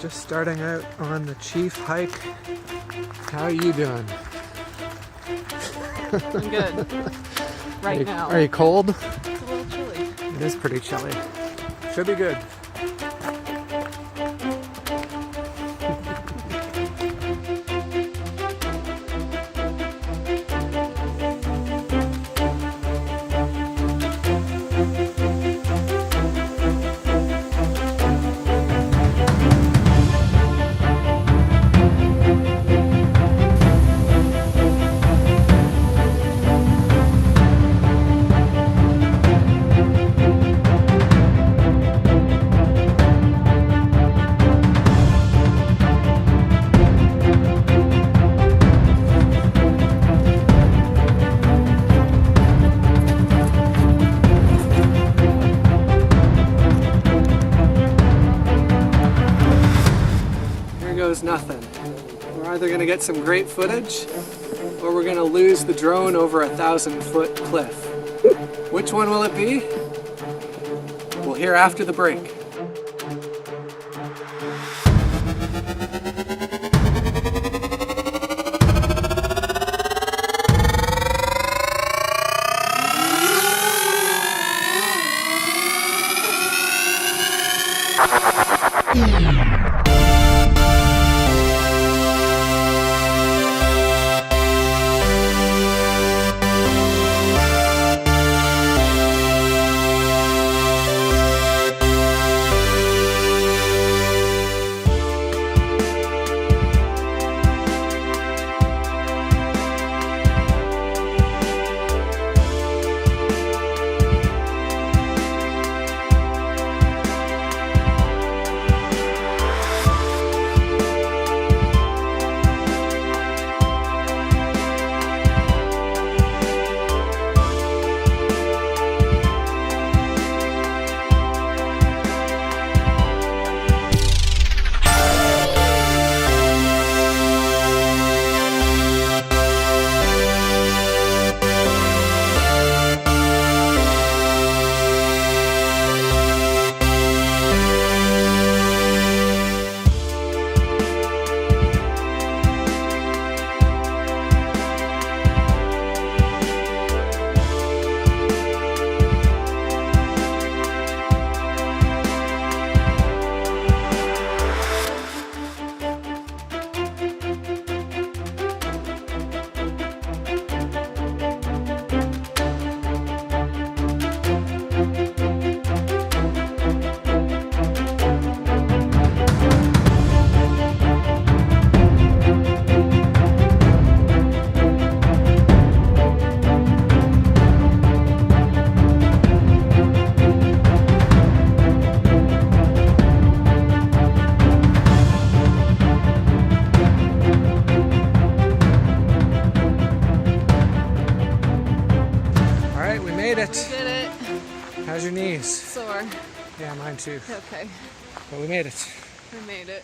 Just starting out on the Chief hike. How are you doing? I'm good. Right now. Are you cold? It's a little chilly. It is pretty chilly. Should be good. Nothing. We're either going to get some great footage or we're going to lose the drone over a 1,000-foot cliff. Which one will it be? We'll hear after the break. We did it. How's your knees? Sore. Yeah, mine too. Okay. But we made it. We made it.